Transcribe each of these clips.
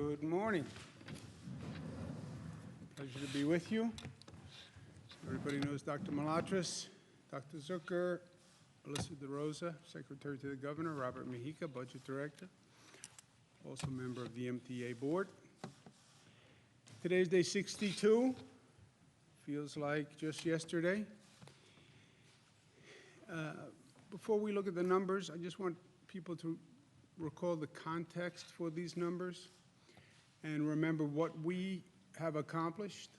Good morning. Pleasure to be with you. Everybody knows Dr. Malatras, Dr. Zucker, Alyssa DeRosa, Secretary to the Governor, Robert Mejica, Budget Director, also member of the MTA Board. Today's day 62. Feels like just yesterday. Before we look at the numbers, I just want people to recall the context for these numbers and remember what we have accomplished.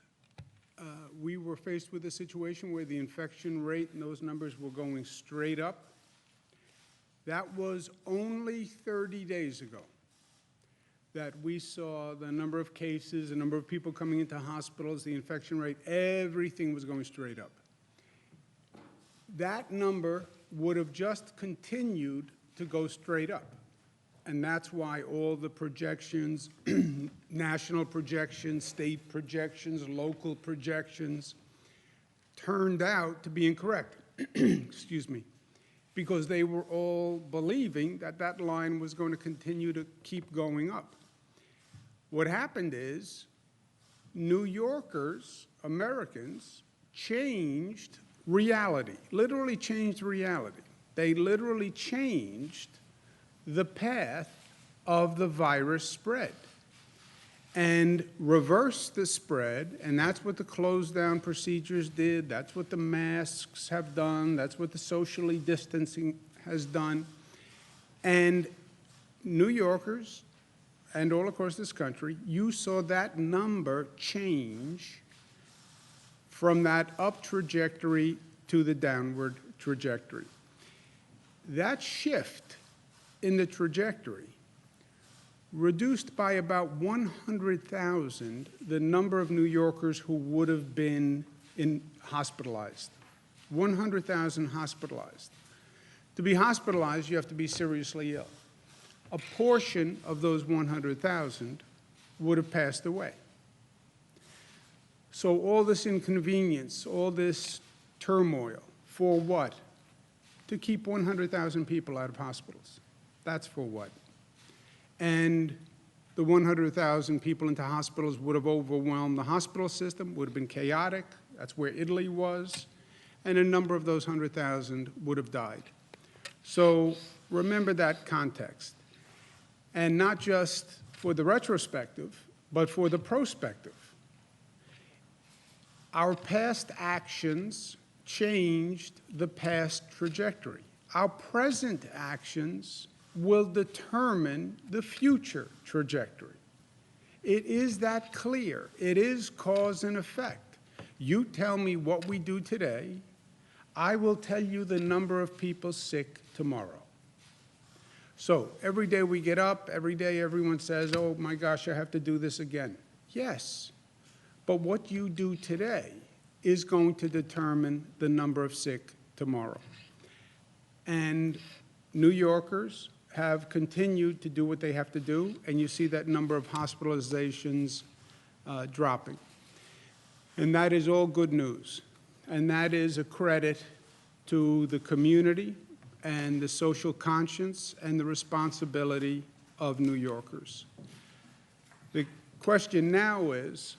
We were faced with a situation where the infection rate and those numbers were going straight up. That was only 30 days ago that we saw the number of cases, the number of people coming into hospitals, the infection rate, everything was going straight up. That number would have just continued to go straight up. And that's why all the projections, national projections, state projections, local projections, turned out to be incorrect, excuse me, because they were all believing that that line was going to continue to keep going up. What happened is New Yorkers, Americans, changed reality, literally changed reality. They literally changed the path of the virus spread and reversed the spread, and that's what the closed down procedures did, that's what the masks have done, that's what the socially distancing has done. And New Yorkers and all across this country, you saw that number change from that up trajectory to the downward trajectory. That shift in the trajectory reduced by about 100,000 the number of New Yorkers who would have been hospitalized. 100,000 hospitalized. To be hospitalized, you have to be seriously ill. A portion of those 100,000 would have passed away. So all this inconvenience, all this turmoil, for what? To keep 100,000 people out of hospitals. That's for what? And the 100,000 people into hospitals would have overwhelmed the hospital system, would have been chaotic. That's where Italy was. And a number of those 100,000 would have died. So remember that context. And not just for the retrospective, but for the prospective. Our past actions changed the past trajectory. Our present actions will determine the future trajectory. It is that clear. It is cause and effect. You tell me what we do today, I will tell you the number of people sick tomorrow. So every day we get up, every day everyone says, oh my gosh, I have to do this again. Yes, but what you do today is going to determine the number of sick tomorrow. And New Yorkers have continued to do what they have to do, and you see that number of hospitalizations dropping. And that is all good news. And that is a credit to the community and the social conscience and the responsibility of New Yorkers. The question now is,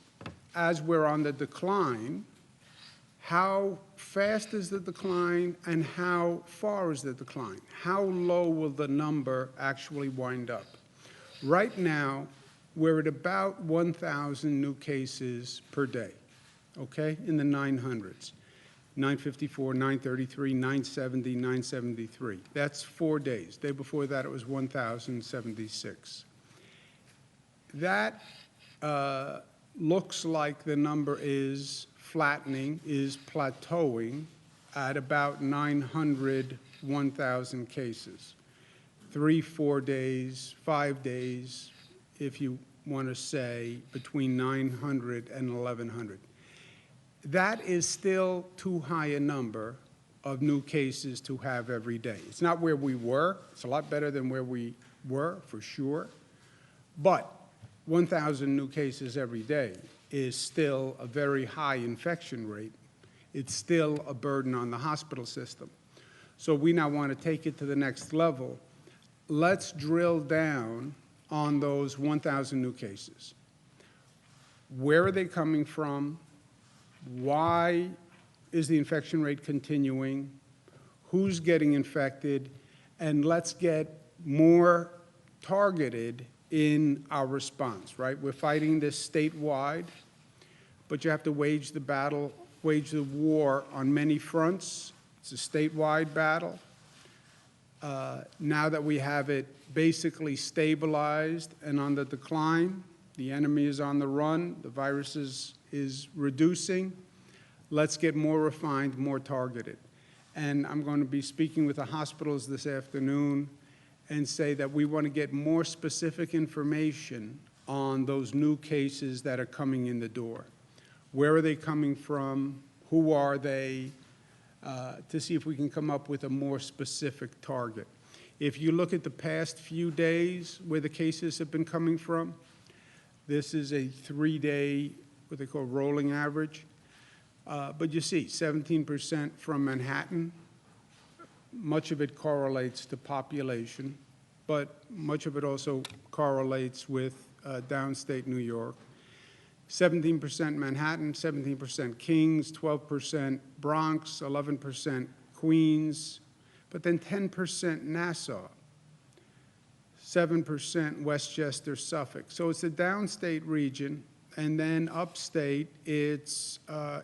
as we're on the decline, how fast is the decline and how far is the decline? How low will the number actually wind up? Right now, we're at about 1,000 new cases per day, okay, in the 900s. 954, 933, 970, 973. That's 4 days. The day before that, it was 1,076. That looks like the number is flattening, is plateauing at about 900, 1,000 cases. 3, 4 days, 5 days, if you want to say, between 900 and 1,100. That is still too high a number of new cases to have every day. It's not where we were. It's a lot better than where we were, for sure. But 1,000 new cases every day is still a very high infection rate. It's still a burden on the hospital system. So we now want to take it to the next level. Let's drill down on those 1,000 new cases. Where are they coming from? Why is the infection rate continuing? Who's getting infected? And let's get more targeted in our response, right? We're fighting this statewide, but you have to wage the battle, wage the war on many fronts. It's a statewide battle. Now that we have it basically stabilized and on the decline, the enemy is on the run, the virus is reducing, let's get more refined, more targeted. And I'm going to be speaking with the hospitals this afternoon and say that we want to get more specific information on those new cases that are coming in the door. Where are they coming from? Who are they? To see if we can come up with a more specific target. If you look at the past few days where the cases have been coming from, this is a 3-day, what they call rolling average. But you see, 17% from Manhattan. Much of it correlates to population, but much of it also correlates with downstate New York. 17% Manhattan, 17% Kings, 12% Bronx, 11% Queens, but then 10% Nassau, 7% Westchester, Suffolk. So it's a downstate region, and then upstate, it's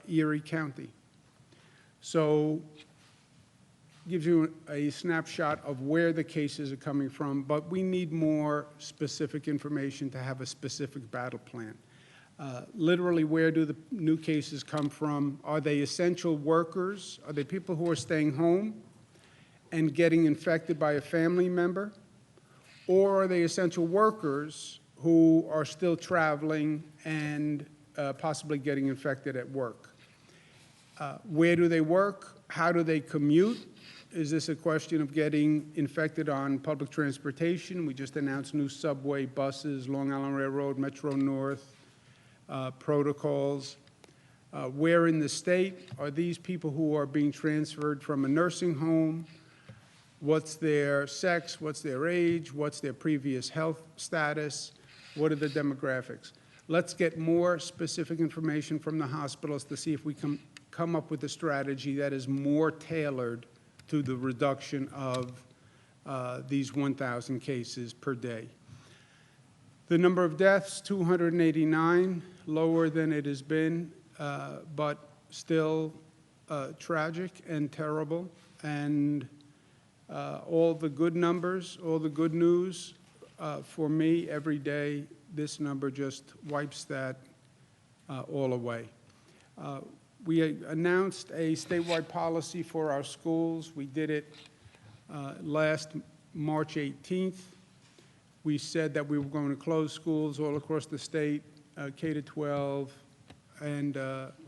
Erie County. So gives you a snapshot of where the cases are coming from, but we need more specific information to have a specific battle plan. Literally, where do the new cases come from? Are they essential workers? Are they people who are staying home and getting infected by a family member? Or are they essential workers who are still traveling and possibly getting infected at work? Where do they work? How do they commute? Is this a question of getting infected on public transportation? We just announced new subway buses, Long Island Railroad, Metro North, protocols. Where in the state are these people who are being transferred from a nursing home? What's their sex? What's their age? What's their previous health status? What are the demographics? Let's get more specific information from the hospitals to see if we can come up with a strategy that is more tailored to the reduction of these 1,000 cases per day. The number of deaths, 289, lower than it has been, but still tragic and terrible. And all the good numbers, all the good news, for me, every day, this number just wipes that all away. We announced a statewide policy for our schools. We did it last March 18th. We said that we were going to close schools all across the state, K-12 and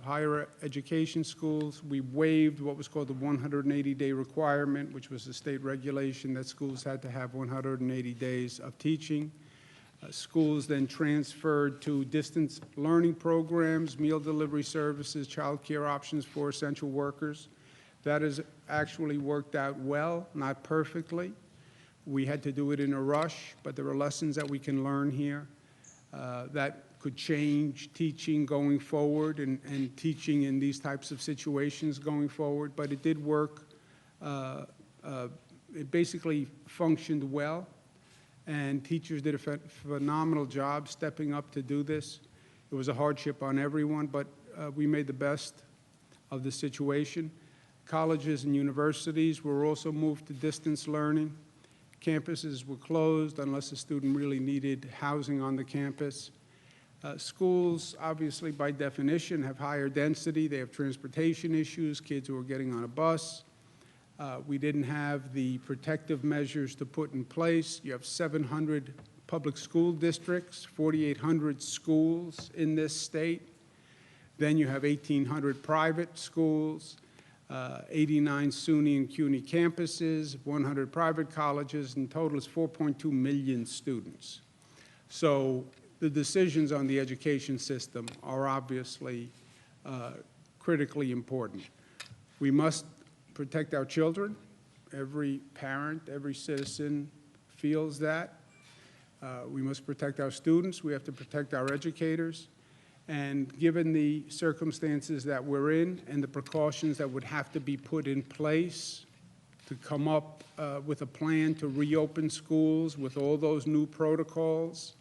higher education schools. We waived what was called the 180-day requirement, which was a state regulation that schools had to have 180 days of teaching. Schools then transferred to distance learning programs, meal delivery services, child care options for essential workers. That has actually worked out well, not perfectly. We had to do it in a rush, but there are lessons that we can learn here that could change teaching going forward and teaching in these types of situations going forward. But it did work. It basically functioned well, and teachers did a phenomenal job stepping up to do this. It was a hardship on everyone, but we made the best of the situation. Colleges and universities were also moved to distance learning. Campuses were closed unless a student really needed housing on the campus. Schools, obviously, by definition, have higher density. They have transportation issues, kids who are getting on a bus. We didn't have the protective measures to put in place. You have 700 public school districts, 4,800 schools in this state. Then you have 1,800 private schools, 89 SUNY and CUNY campuses, 100 private colleges. In total, it's 4.2 million students. So the decisions on the education system are obviously critically important. We must protect our children. Every parent, every citizen feels that. We must protect our students. We have to protect our educators. And given the circumstances that we're in and the precautions that would have to be put in place to come up with a plan to reopen schools with all those new protocols,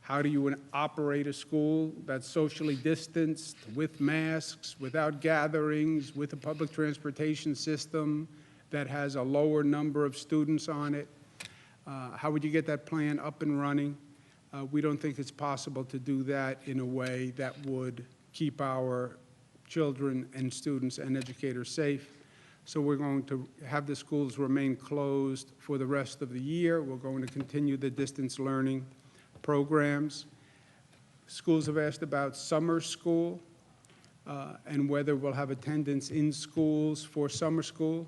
how do you operate a school that's socially distanced, with masks, without gatherings, with a public transportation system that has a lower number of students on it? How would you get that plan up and running? We don't think it's possible to do that in a way that would keep our children and students and educators safe. So we're going to have the schools remain closed for the rest of the year. We're going to continue the distance learning programs. Schools have asked about summer school and whether we'll have attendance in schools for summer school.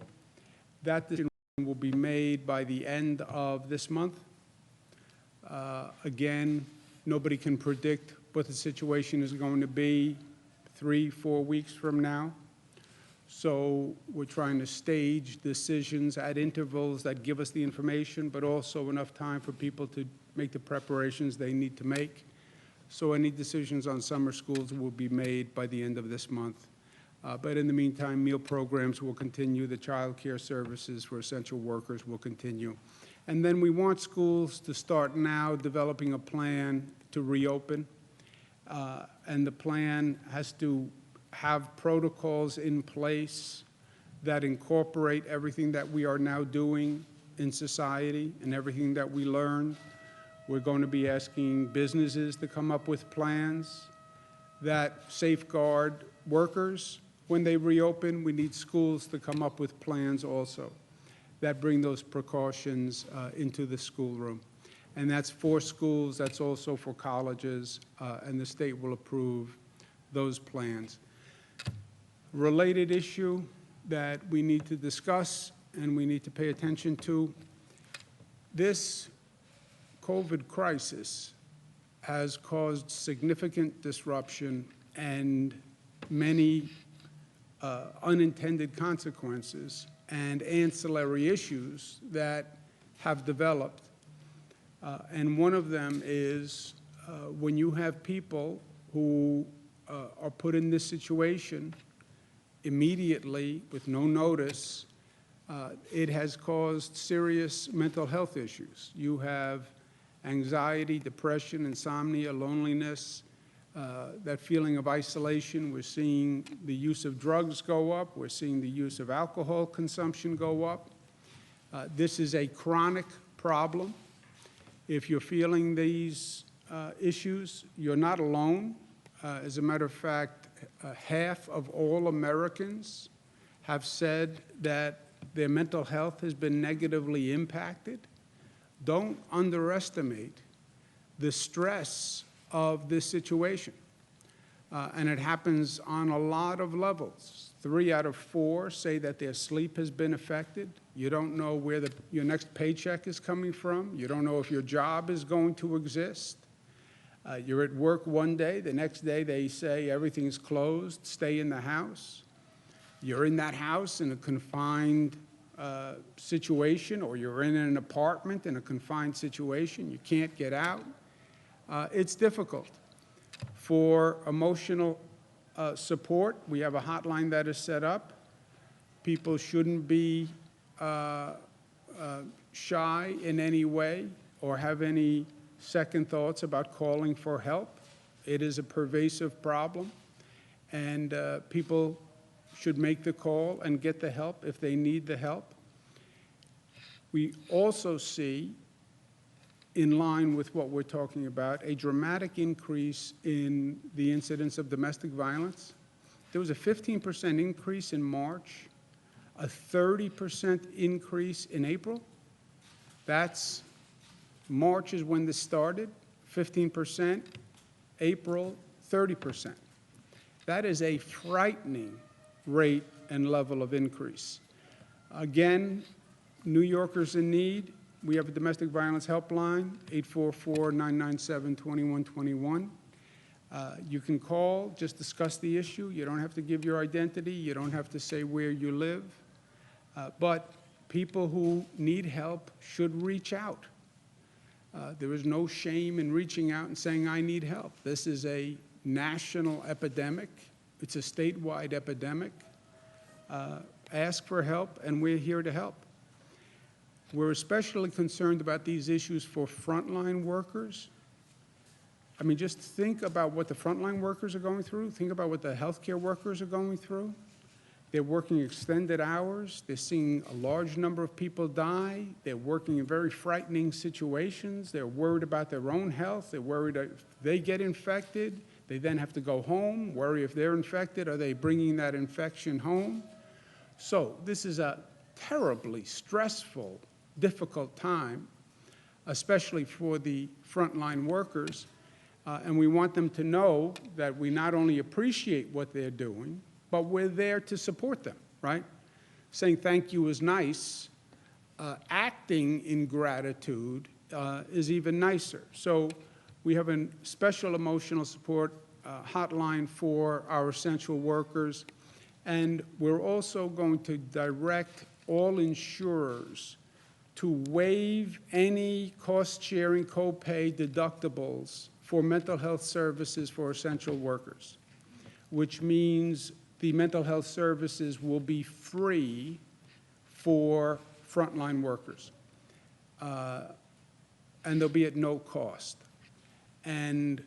That decision will be made by the end of this month. Again, nobody can predict what the situation is going to be 3-4 weeks from now. So we're trying to stage decisions at intervals that give us the information, but also enough time for people to make the preparations they need to make. So any decisions on summer schools will be made by the end of this month. But in the meantime, meal programs will continue. The child care services for essential workers will continue. And then we want schools to start now developing a plan to reopen. And the plan has to have protocols in place that incorporate everything that we are now doing in society and everything that we learned. We're going to be asking businesses to come up with plans that safeguard workers. When they reopen, we need schools to come up with plans also that bring those precautions into the schoolroom. And that's for schools, that's also for colleges, and the state will approve those plans. Related issue that we need to discuss and we need to pay attention to, this COVID crisis has caused significant disruption and many unintended consequences and ancillary issues that have developed. And one of them is when you have people who are put in this situation immediately with no notice, it has caused serious mental health issues. You have anxiety, depression, insomnia, loneliness, that feeling of isolation. We're seeing the use of drugs go up. We're seeing the use of alcohol consumption go up. This is a chronic problem. If you're feeling these issues, you're not alone. As a matter of fact, half of all Americans have said that their mental health has been negatively impacted. Don't underestimate the stress of this situation. And it happens on a lot of levels. 3 out of 4 say that their sleep has been affected. You don't know where your next paycheck is coming from. You don't know if your job is going to exist. You're at work one day, the next day they say everything's closed, stay in the house. You're in that house in a confined situation, or you're in an apartment in a confined situation. You can't get out. It's difficult. For emotional support, we have a hotline that is set up. People shouldn't be shy in any way or have any second thoughts about calling for help. It is a pervasive problem, and people should make the call and get the help if they need the help. We also see, in line with what we're talking about, a dramatic increase in the incidence of domestic violence. There was a 15% increase in March, a 30% increase in April. That's March is when this started, 15%, April, 30%. That is a frightening rate and level of increase. Again, New Yorkers in need, we have a domestic violence helpline, 844-997-2121. You can call, just discuss the issue. You don't have to give your identity. You don't have to say where you live. But people who need help should reach out. There is no shame in reaching out and saying, I need help. This is a national epidemic. It's a statewide epidemic. Ask for help, and we're here to help. We're especially concerned about these issues for frontline workers. I mean, just think about what the frontline workers are going through. Think about what the healthcare workers are going through. They're working extended hours. They're seeing a large number of people die. They're working in very frightening situations. They're worried about their own health. They're worried if they get infected, they then have to go home, worry if they're infected, are they bringing that infection home? So this is a terribly stressful, difficult time, especially for the frontline workers. And we want them to know that we not only appreciate what they're doing, but we're there to support them, right? Saying thank you is nice. Acting in gratitude is even nicer. So we have a special emotional support hotline for our essential workers. And we're also going to direct all insurers to waive any cost-sharing copay deductibles for mental health services for essential workers, which means the mental health services will be free for frontline workers. And they'll be at no cost. And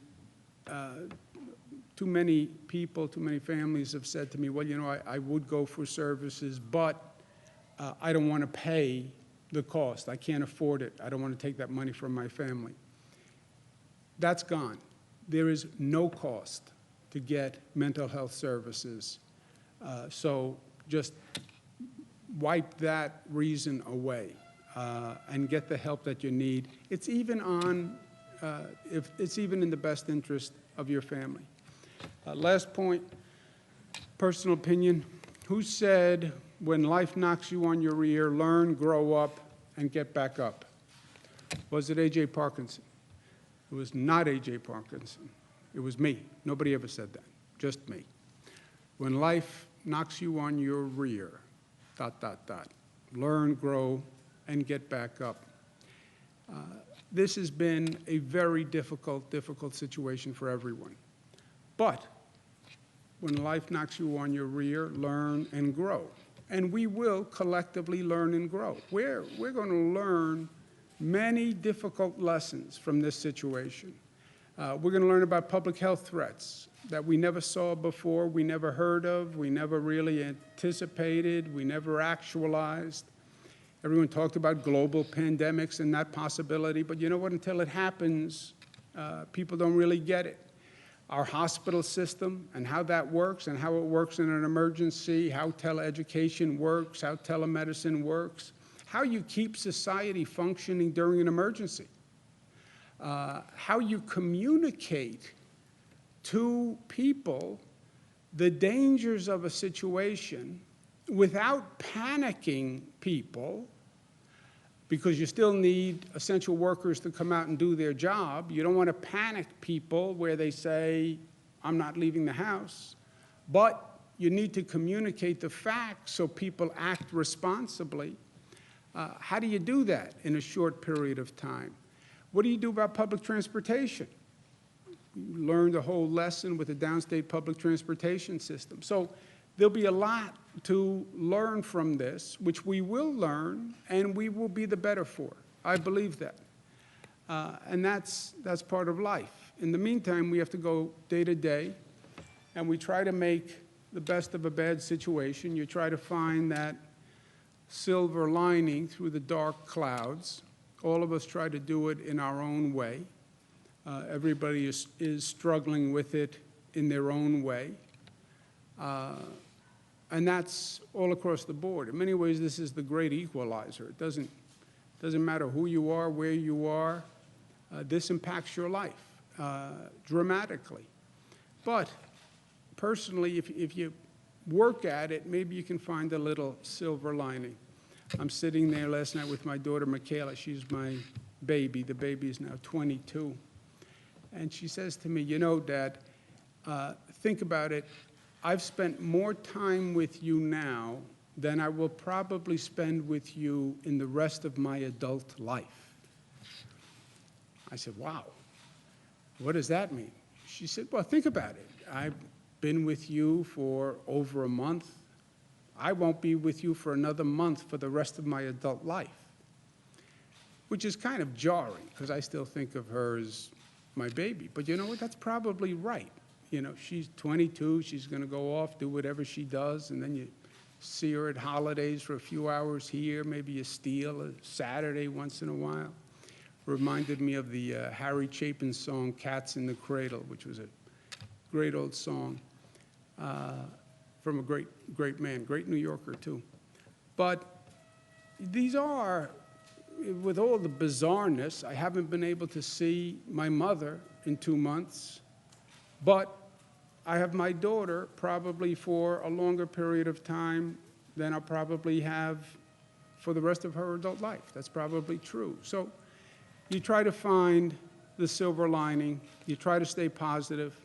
too many people, too many families have said to me, well, you know, I would go for services, but I don't want to pay the cost. I can't afford it. I don't want to take that money from my family. That's gone. There is no cost to get mental health services. So just wipe that reason away and get the help that you need. It's even if it's even in the best interest of your family. Last point, personal opinion. Who said, when life knocks you on your rear, learn, grow up, and get back up? Was it A.J. Parkinson? It was not A.J. Parkinson. It was me. Nobody ever said that, just me. When life knocks you on your rear, ... learn, grow, and get back up. This has been a very difficult situation for everyone. But when life knocks you on your rear, learn and grow. And we will collectively learn and grow. We're going to learn many difficult lessons from this situation. We're going to learn about public health threats that we never saw before, we never heard of, we never really anticipated, we never actualized. Everyone talked about global pandemics and that possibility, but you know what? Until it happens, people don't really get it. Our hospital system and how that works and how it works in an emergency, how teleeducation works, how telemedicine works, how you keep society functioning during an emergency, how you communicate to people the dangers of a situation without panicking people, because you still need essential workers to come out and do their job. You don't want to panic people where they say, I'm not leaving the house. But you need to communicate the facts so people act responsibly. How do you do that in a short period of time? What do you do about public transportation? You learned a whole lesson with the downstate public transportation system. So there'll be a lot to learn from this, which we will learn, and we will be the better for. I believe that. And that's part of life. In the meantime, we have to go day to day, and we try to make the best of a bad situation. You try to find that silver lining through the dark clouds. All of us try to do it in our own way. Everybody is struggling with it in their own way. And that's all across the board. In many ways, this is the great equalizer. It doesn't matter who you are, where you are. This impacts your life dramatically. But personally, if you work at it, maybe you can find a little silver lining. I'm sitting there last night with my daughter, Michaela. She's my baby. The baby is now 22. And she says to me, you know, Dad, think about it. I've spent more time with you now than I will probably spend with you in the rest of my adult life. I said, wow, what does that mean? She said, well, think about it. I've been with you for over a month. I won't be with you for another month for the rest of my adult life, which is kind of jarring because I still think of her as my baby. But you know what? That's probably right. You know, she's 22. She's going to go off, do whatever she does, and then you see her at holidays for a few hours here. Maybe you steal a Saturday once in a while. Reminded me of the Harry Chapin song, Cats in the Cradle, which was a great old song from a great man, great New Yorker too. But these are, with all the bizarreness, I haven't been able to see my mother in 2 months, but I have my daughter probably for a longer period of time than I'll probably have for the rest of her adult life. That's probably true. So you try to find the silver lining. You try to stay positive.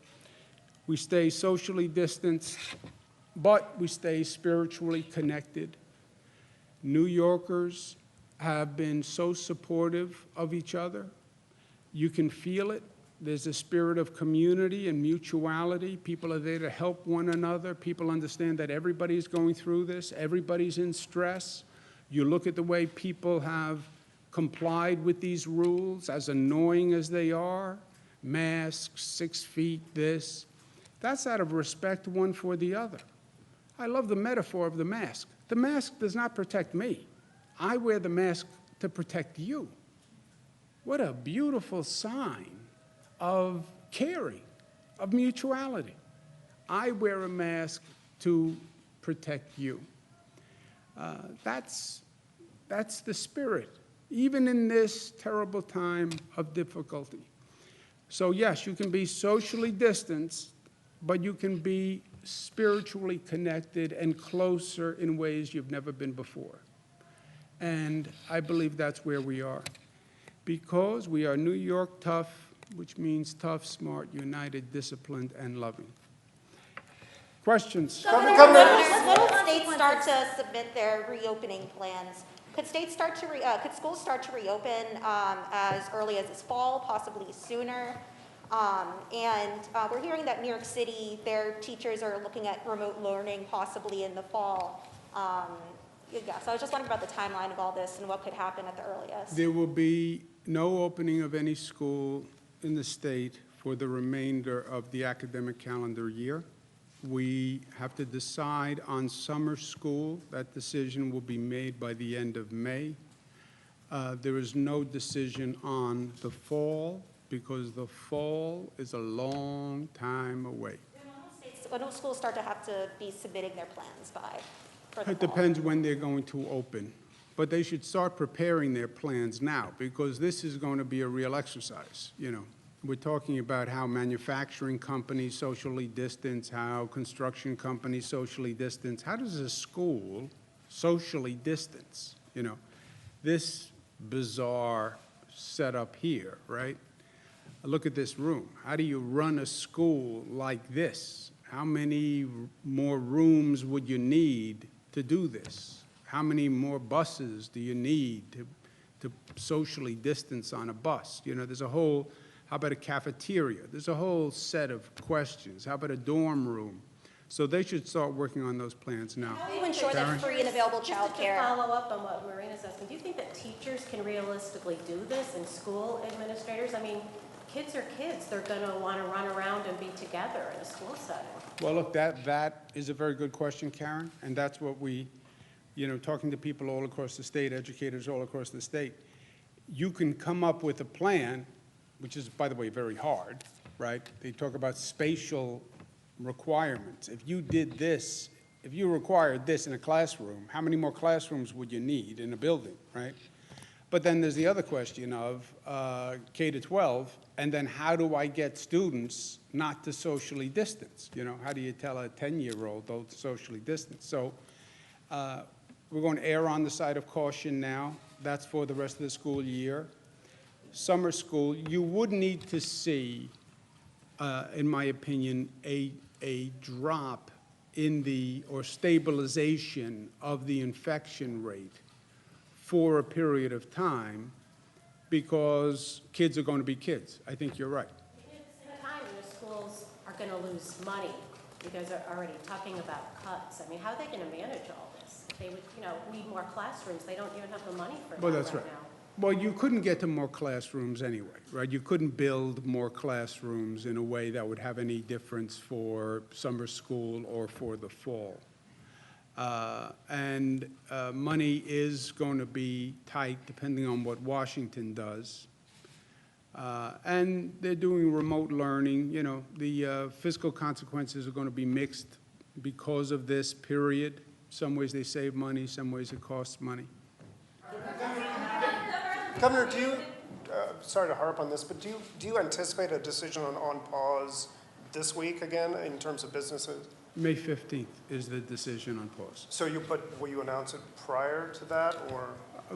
We stay socially distanced, but we stay spiritually connected. New Yorkers have been so supportive of each other. You can feel it. There's a spirit of community and mutuality. People are there to help one another. People understand that everybody's going through this. Everybody's in stress. You look at the way people have complied with these rules, as annoying as they are, masks, 6 feet, this. That's out of respect one for the other. I love the metaphor of the mask. The mask does not protect me. I wear the mask to protect you. What a beautiful sign of caring, of mutuality. I wear a mask to protect you. That's the spirit, even in this terrible time of difficulty. So yes, you can be socially distanced, but you can be spiritually connected and closer in ways you've never been before. And I believe that's where we are. Because we are New York tough, which means tough, smart, united, disciplined, and loving. Questions? When will states start to submit their reopening plans? Could states start to could schools start to reopen as early as this fall, possibly sooner? We're hearing that New York City, their teachers are looking at remote learning possibly in the fall. Yeah, so I was just wondering about the timeline of all this and what could happen at the earliest. There will be no opening of any school in the state for the remainder of the academic calendar year. We have to decide on summer school. That decision will be made by the end of May. There is no decision on the fall because the fall is a long time away. When will schools start to have to be submitting their plans by? It depends when they're going to open. But they should start preparing their plans now because this is going to be a real exercise. You know, we're talking about how manufacturing companies socially distance, how construction companies socially distance. How does a school socially distance? You know, this bizarre setup here, right? Look at this room. How do you run a school like this? How many more rooms would you need to do this? How many more buses do you need to socially distance on a bus? You know, there's a whole, how about a cafeteria? There's a whole set of questions. How about a dorm room? So they should start working on those plans now. How do you ensure that free and available child care? Just to follow up on what Marina's asking, do you think that teachers can realistically do this and school administrators? I mean, kids are kids. They're going to want to run around and be together in a school setting. Well, look, that is a very good question, Karen, and that's what we, you know, talking to people all across the state, educators all across the state, you can come up with a plan, which is, by the way, very hard, right? They talk about spatial requirements. If you did this, if you required this in a classroom, how many more classrooms would you need in a building, right? But then there's the other question of K to 12, and then how do I get students not to socially distance? You know, how do you tell a 10-year-old don't socially distance? So we're going to err on the side of caution now. That's for the rest of the school year. Summer school, you would need to see, in my opinion, a drop in the, or stabilization of the infection rate for a period of time, because kids are going to be kids. I think you're right. At the time, the schools are going to lose money. You guys are already talking about cuts. I mean, how are they going to manage all this? If they would, need more classrooms. They don't even have the money for Well, that that's right right. now. Well, you couldn't get to more classrooms anyway, right? You couldn't build more classrooms in a way that would have any difference for summer school or for the fall. Money is going to be tight depending on what Washington does. And they're doing remote learning. The fiscal consequences are going to be mixed because of this period. Some ways they save money, some ways it costs money. Governor, do you, sorry to harp on this, but do you anticipate a decision on pause this week again in terms of businesses? May 15th is the decision on pause. So will you announce it prior to that, or?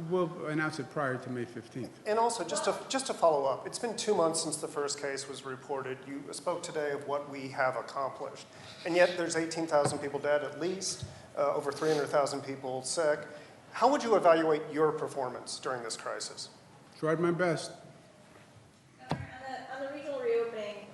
We'll announce it prior to May 15th. And also, just to follow up, it's been 2 months since the first case was reported. You spoke today of what we have accomplished. And yet there's 18,000 people dead at least, over 300,000 people sick. How would you evaluate your performance during this crisis? Tried my best. On the regional reopening,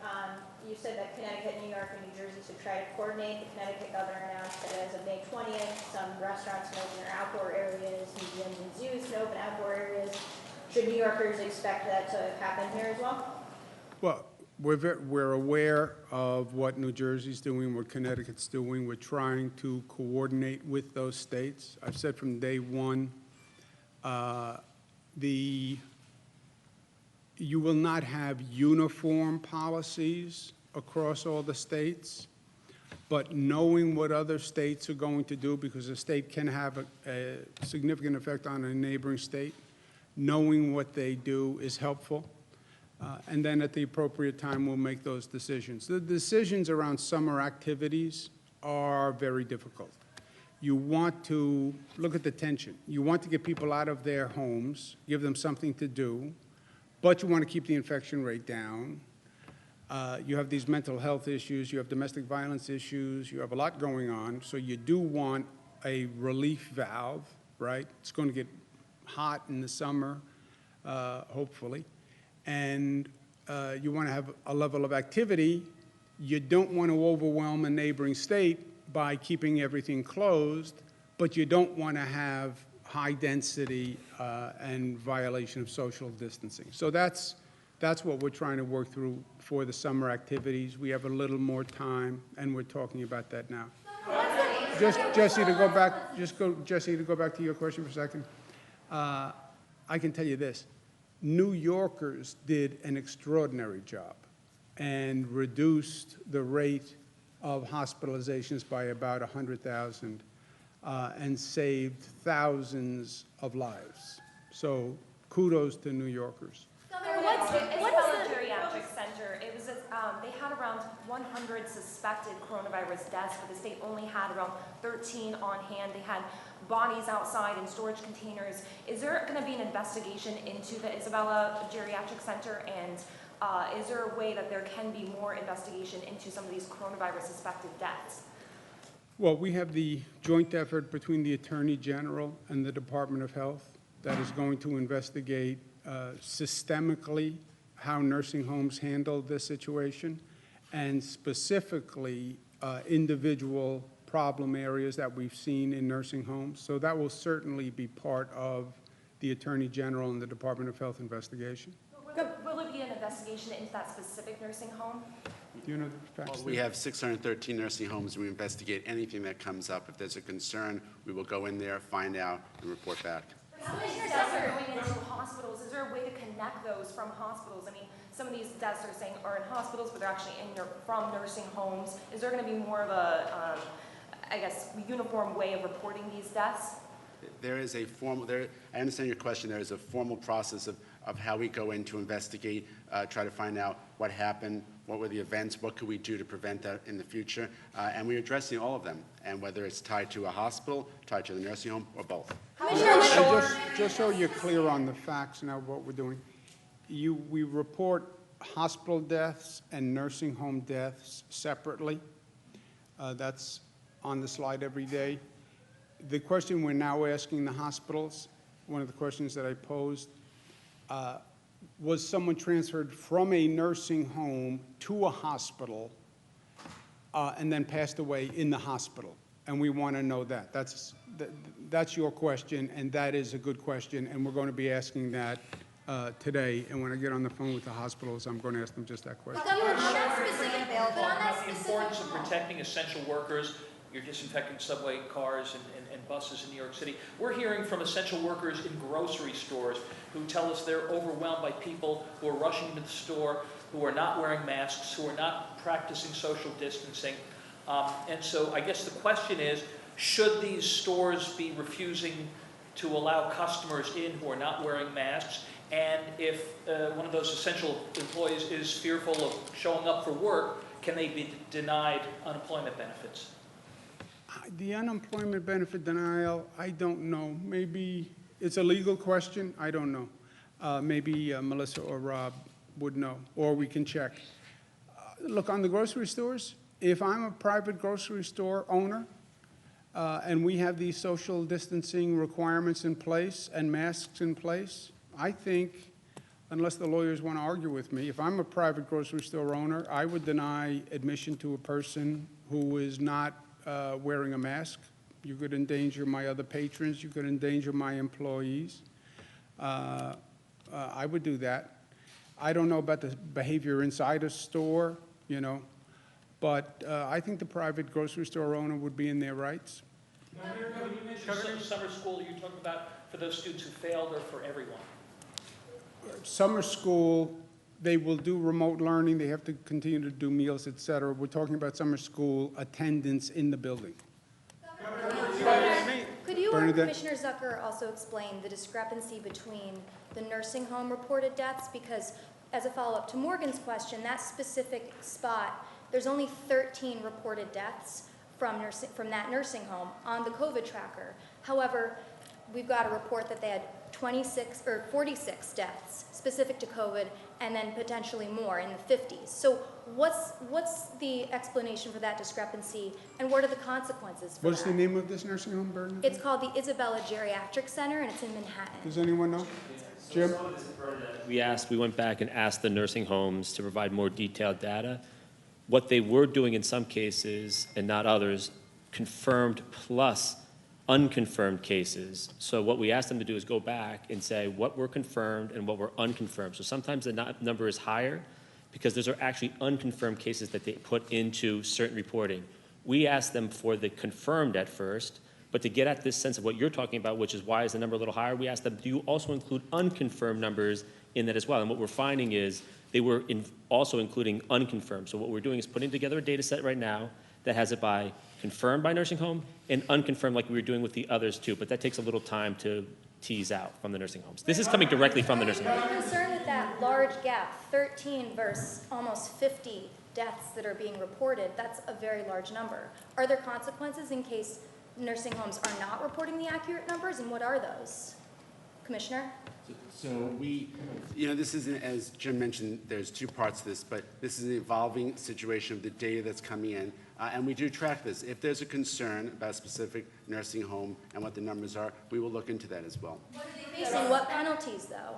you said that Connecticut, New York, and New Jersey should try to coordinate. The Connecticut governor announced that as of May 20th, some restaurants can open their outdoor areas, museums and zoos can open outdoor areas. Should New Yorkers expect that to happen here as well? Well, we're aware of what New Jersey's doing, what Connecticut's doing. We're trying to coordinate with those states. I've said from day one, you will not have uniform policies across all the states, but knowing what other states are going to do, because a state can have a significant effect on a neighboring state, knowing what they do is helpful. And then at the appropriate time, we'll make those decisions. The decisions around summer activities are very difficult. You want to look at the tension. You want to get people out of their homes, give them something to do, but you want to keep the infection rate down. You have these mental health issues, you have domestic violence issues, you have a lot going on, so you do want a relief valve, right? It's going to get hot in the summer, hopefully. And you want to have a level of activity. You don't want to overwhelm a neighboring state by keeping everything closed, but you don't want to have high density and violation of social distancing. So that's what we're trying to work through for the summer activities. We have a little more time, and we're talking about that now. Jesse, to go back to your question for a second. I can tell you this. New Yorkers did an extraordinary job and reduced the rate of hospitalizations by about 100,000 and saved thousands of lives. So kudos to New Yorkers. What's the geriatric center? It was they had around 100 suspected coronavirus deaths, but the state only had around 13 on hand. They had bodies outside in storage containers. Is there going to be an investigation into the Isabella Geriatric Center, and is there a way that there can be more investigation into some of these coronavirus suspected deaths? Well, we have the joint effort between the Attorney General and the Department of Health that is going to investigate systemically how nursing homes handled this situation, and specifically individual problem areas that we've seen in nursing homes. So that will certainly be part of the Attorney General and the Department of Health investigation. Will there be an investigation into that specific nursing home? Do you know the facts? Well, we have 613 nursing homes, and we investigate anything that comes up. If there's a concern, we will go in there, find out, and report back. How many deaths are going into hospitals? Is there a way to connect those from hospitals? I mean, some of these deaths are saying are in hospitals, but they're actually from nursing homes. Is there going to be more of a, I guess, uniform way of reporting these deaths? There is a formal, I understand your question. There is a formal process of how we go in to investigate, try to find out what happened, what were the events, what could we do to prevent that in the future, and we're addressing all of them, and whether it's tied to a hospital, tied to the nursing home, or both. And just so you're clear on the facts now of what we're doing, we report hospital deaths and nursing home deaths separately. That's on the slide every day. The question we're now asking the hospitals, one of the questions that I posed, was someone transferred from a nursing home to a hospital and then passed away in the hospital? And we want to know that. That's your question, and that is a good question, and we're going to be asking that today. And when I get on the phone with the hospitals, I'm going to ask them just that question. The importance of protecting essential workers. You're disinfecting subway cars and buses in New York City. We're hearing from essential workers in grocery stores who tell us they're overwhelmed by people who are rushing into the store, who are not wearing masks, who are not practicing social distancing. And so I guess the question is, should these stores be refusing to allow customers in who are not wearing masks? And if one of those essential employees is fearful of showing up for work, can they be denied unemployment benefits? The unemployment benefit denial, I don't know. Maybe it's a legal question. I don't know. Maybe Melissa or Rob would know, or we can check. Look, on the grocery stores, if I'm a private grocery store owner and we have these social distancing requirements in place and masks in place, I think, unless the lawyers want to argue with me, if I'm a private grocery store owner, I would deny admission to a person who is not wearing a mask. You could endanger my other patrons. You could endanger my employees. I would do that. I don't know about the behavior inside a store, you know, but I think the private grocery store owner would be in their rights. You mentioned summer school. Are you talking about for those students who failed or for everyone? Summer school, they will do remote learning. They have to continue to do meals, et cetera. We're talking about summer school attendance in the building. Could you or Bernadette? Commissioner Zucker also explain the discrepancy between the nursing home reported deaths? Because as a follow-up to Morgan's question, that specific spot, there's only 13 reported deaths from that nursing home on the COVID tracker. However, we've got a report that they had 26 or 46 deaths specific to COVID, and then potentially more in the 50s. So what's the explanation for that discrepancy, and what are the consequences for What's that? the name of this nursing home, Bernadette? It's called the Isabella Geriatric Center, and it's in Manhattan. Does anyone know? Jim? We went back and asked the nursing homes to provide more detailed data. What they were doing in some cases, and not others, confirmed plus unconfirmed cases. So what we asked them to do is go back and say what were confirmed and what were unconfirmed. So sometimes the number is higher because those are actually unconfirmed cases that they put into certain reporting. We asked them for the confirmed at first, but to get at this sense of what you're talking about, which is why is the number a little higher, we asked them, do you also include unconfirmed numbers in that as well? And what we're finding is they were also including unconfirmed. So what we're doing is putting together a data set right now that has it by confirmed by nursing home and unconfirmed like we were doing with the others too, but that takes a little time to tease out from the nursing homes. This is coming directly from the nursing homes. I'm concerned with that large gap, 13 versus almost 50 deaths that are being reported. That's a very large number. Are there consequences in case nursing homes are not reporting the accurate numbers, and what are those? Commissioner? So we, this isn't, as Jim mentioned, there's two parts to this, but this is an evolving situation of the data that's coming in, and we do track this. If there's a concern about a specific nursing home and what the numbers are, we will look into that as well. What are they facing? What penalties, though?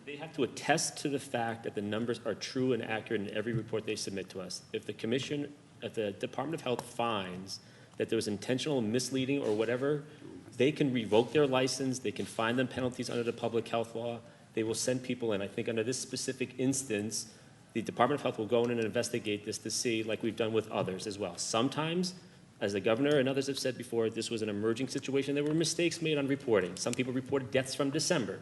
They have to attest to the fact that the numbers are true and accurate in every report they submit to us. If the commission, if the Department of Health finds that there was intentional misleading or whatever, they can revoke their license, they can fine them penalties under the public health law, they will send people in. I think under this specific instance, the Department of Health will go in and investigate this to see, like we've done with others as well. Sometimes, as the governor and others have said before, this was an emerging situation. There were mistakes made on reporting. Some people reported deaths from December.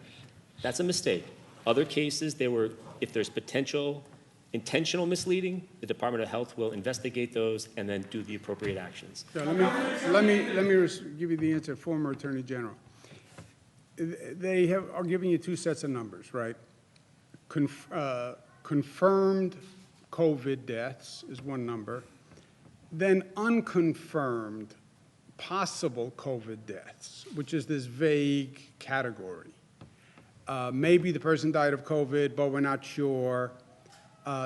That's a mistake. Other cases, if there's potential intentional misleading, the Department of Health will investigate those and then do the appropriate actions. Yeah, let me give you the answer, former Attorney General. They are giving you two sets of numbers, right? Confirmed COVID deaths is one number, then unconfirmed possible COVID deaths, which is this vague category. Maybe the person died of COVID, but we're not sure.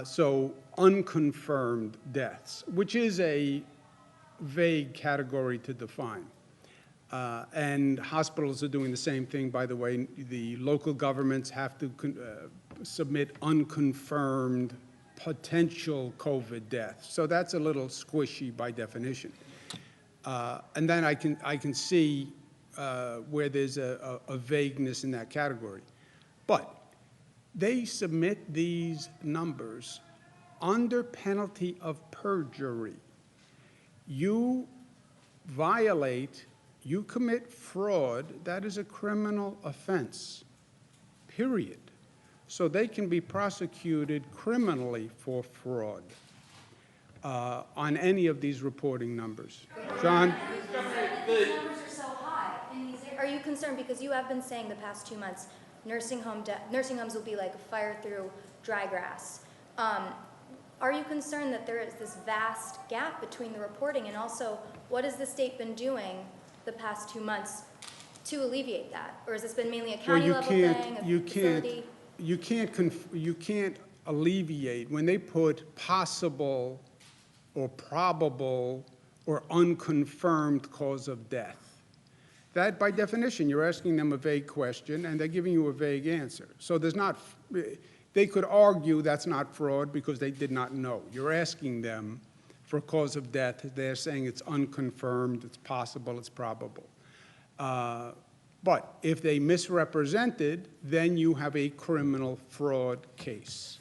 So unconfirmed deaths, which is a vague category to define. And hospitals are doing the same thing, by the way. The local governments have to submit unconfirmed potential COVID deaths. So that's a little squishy by definition. And then I can see where there's a vagueness in that category. But they submit these numbers under penalty of perjury. You violate, you commit fraud, that is a criminal offense, period. So they can be prosecuted criminally for fraud on any of these reporting numbers. John? These numbers are so high. Are you concerned, because you have been saying the past 2 months, nursing homes will be like a fire through dry grass. Are you concerned that there is this vast gap between the reporting, and also what has the state been doing the past 2 months to alleviate that? Or has this been mainly a county level thing, a facility? You can't alleviate when they put possible or probable or unconfirmed cause of death. That, by definition, you're asking them a vague question, and they're giving you a vague answer. So there's not, they could argue that's not fraud because they did not know. You're asking them for a cause of death. They're saying it's unconfirmed, it's possible, it's probable. But if they misrepresented, then you have a criminal fraud case.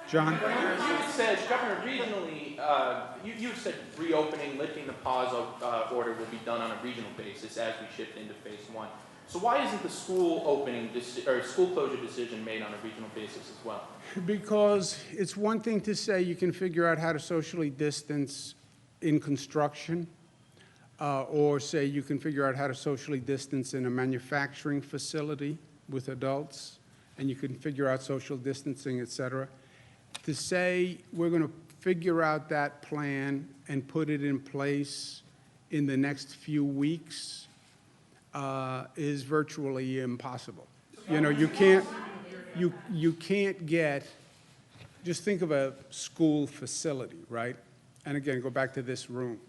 John? You said, Governor, regionally, you said reopening, lifting the pause order will be done on a regional basis as we shift into phase 1. So why isn't the school opening or school closure decision made on a regional basis as well? Because it's one thing to say you can figure out how to socially distance in construction, or say you can figure out how to socially distance in a manufacturing facility with adults, and you can figure out social distancing, et cetera. To say we're going to figure out that plan and put it in place in the next few weeks is virtually impossible. You know, you can't get, just think of a school facility, right? And again, go back to this room.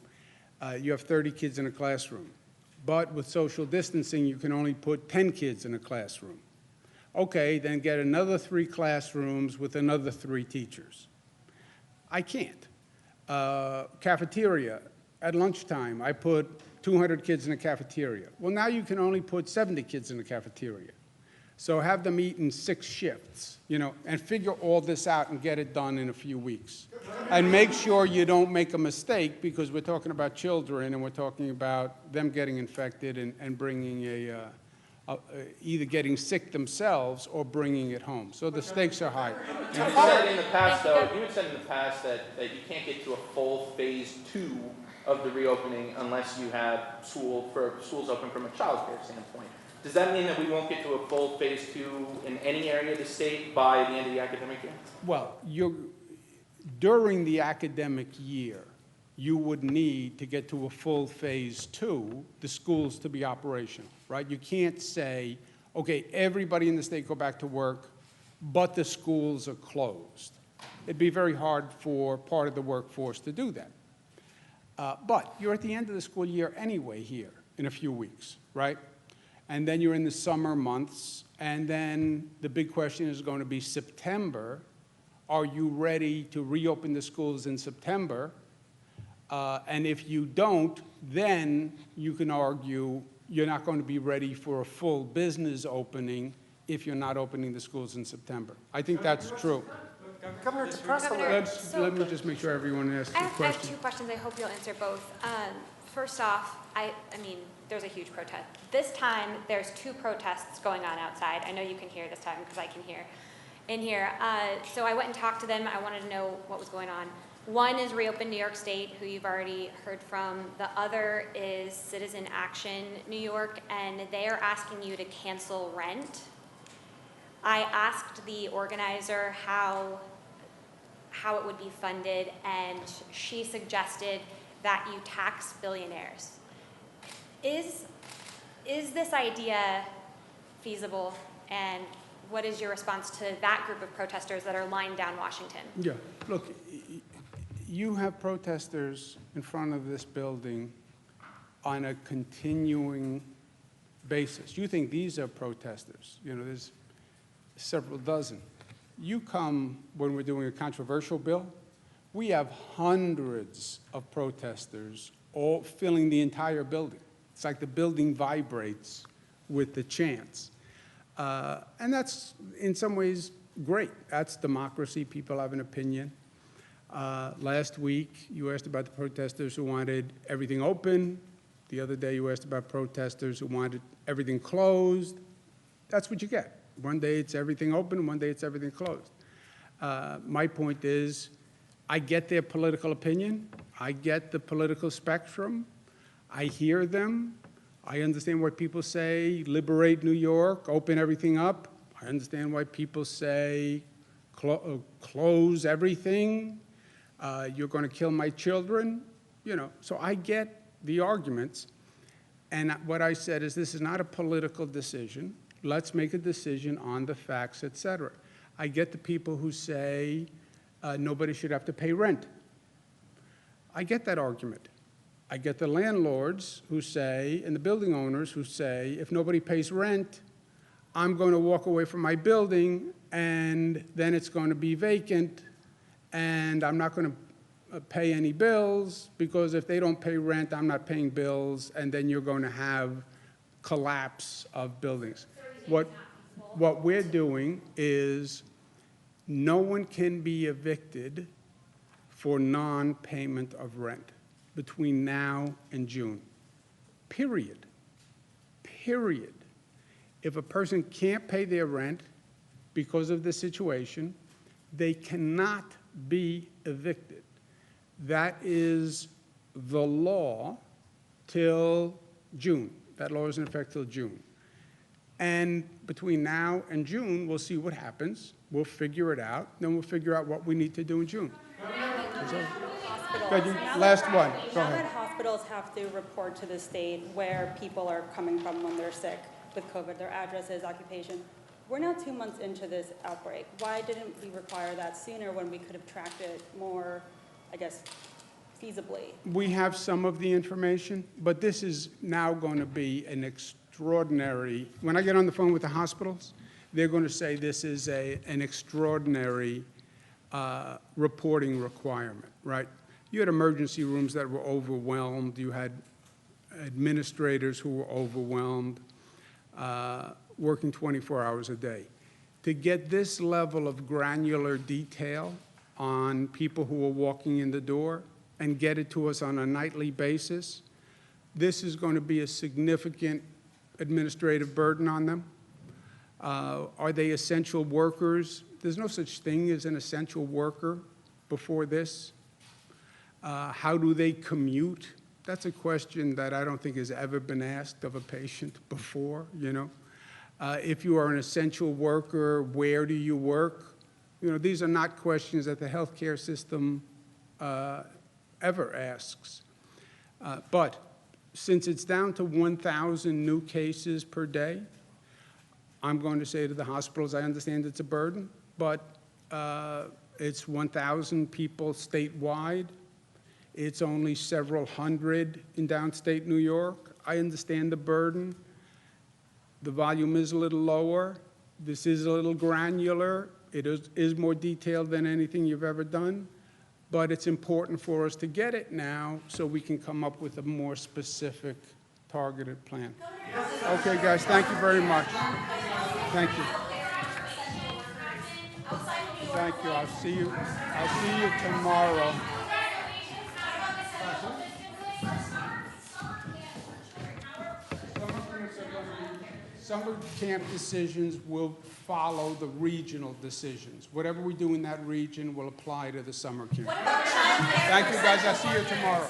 You have 30 kids in a classroom, but with social distancing, you can only put 10 kids in a classroom. Okay, then get another 3 classrooms with another 3 teachers. I can't. Cafeteria, at lunchtime, I put 200 kids in a cafeteria. Well, now you can only put 70 kids in the cafeteria. So have them eat in 6 shifts, you know, and figure all this out and get it done in a few weeks. And make sure you don't make a mistake, because we're talking about children and we're talking about them getting infected and bringing either getting sick themselves or bringing it home. So the stakes are high. You said in the past, though, you had said in the past that you can't get to a full phase 2 of the reopening unless you have schools open from a child care standpoint. Does that mean that we won't get to a full phase 2 in any area of the state by the end of the academic year? Well, during the academic year, you would need to get to a full phase 2, the schools to be operational, right? You can't say, okay, everybody in the state go back to work, but the schools are closed. It'd be very hard for part of the workforce to do that. But you're at the end of the school year anyway here in a few weeks, right? And then you're in the summer months, and then the big question is going to be September. Are you ready to reopen the schools in September? And if you don't, then you can argue you're not going to be ready for a full business opening if you're not opening the schools in September. I think that's true. Governor, to press on Governor, that. Let me just make sure everyone asks a I have question. 2 questions. I hope you'll answer both. First off, I mean, there's a huge protest. This time, there's 2 protests going on outside. I know you can hear this time because I can hear in here. So I went and talked to them. I wanted to know what was going on. One is Reopen New York State, who you've already heard from. The other is Citizen Action New York, and they are asking you to cancel rent. I asked the organizer how it would be funded, and she suggested that you tax billionaires. Is this idea feasible, and what is your response to that group of protesters that are lying down Washington? Yeah, look, you have protesters in front of this building on a continuing basis. You think these are protesters. You know, there's several dozen. You come when we're doing a controversial bill, we have hundreds of protesters all filling the entire building. It's like the building vibrates with the chants. And that's, in some ways, great. That's democracy. People have an opinion. Last week, you asked about the protesters who wanted everything open. The other day, you asked about protesters who wanted everything closed. That's what you get. One day it's everything open, one day it's everything closed. My point is, I get their political opinion. I get the political spectrum. I hear them. I understand why people say, liberate New York, open everything up. I understand why people say, close everything. You're going to kill my children. You know, so I get the arguments. And what I said is, this is not a political decision. Let's make a decision on the facts, et cetera. I get the people who say nobody should have to pay rent. I get that argument. I get the landlords who say, and the building owners who say, if nobody pays rent, I'm going to walk away from my building, and then it's going to be vacant, and I'm not going to pay any bills, because if they don't pay rent, I'm not paying bills, and then you're going to have collapse of buildings. What we're doing is, no one can be evicted for non-payment of rent between now and June, period. Period. If a person can't pay their rent because of the situation, they cannot be evicted. That is the law till June. That law is in effect till June. And between now and June, we'll see what happens. We'll figure it out. Then we'll figure out what we need to do in June. Last one. Go Now ahead. that hospitals have to report to the state where people are coming from when they're sick with COVID, their addresses, occupation, we're now 2 months into this outbreak. Why didn't we require that sooner when we could have tracked it more, I guess, feasibly? We have some of the information, but this is now going to be an extraordinary, when I get on the phone with the hospitals, they're going to say this is an extraordinary reporting requirement, right? You had emergency rooms that were overwhelmed. You had administrators who were overwhelmed, working 24 hours a day. To get this level of granular detail on people who are walking in the door and get it to us on a nightly basis, this is going to be a significant administrative burden on them. Are they essential workers? There's no such thing as an essential worker before this. How do they commute? That's a question that I don't think has ever been asked of a patient before, you know. If you are an essential worker, where do you work? You know, these are not questions that the healthcare system ever asks. But since it's down to 1,000 new cases per day, I'm going to say to the hospitals, I understand it's a burden, but it's 1,000 people statewide. It's only several hundred in downstate New York. I understand the burden. The volume is a little lower. This is a little granular. It is more detailed than anything you've ever done. But it's important for us to get it now so we can come up with a more specific, targeted plan. Okay, guys, thank you very much. Thank you. Thank you. I'll see you tomorrow. Summer camp decisions will follow the regional decisions. Whatever we do in that region will apply to the summer camp. Thank you, guys. I'll see you tomorrow.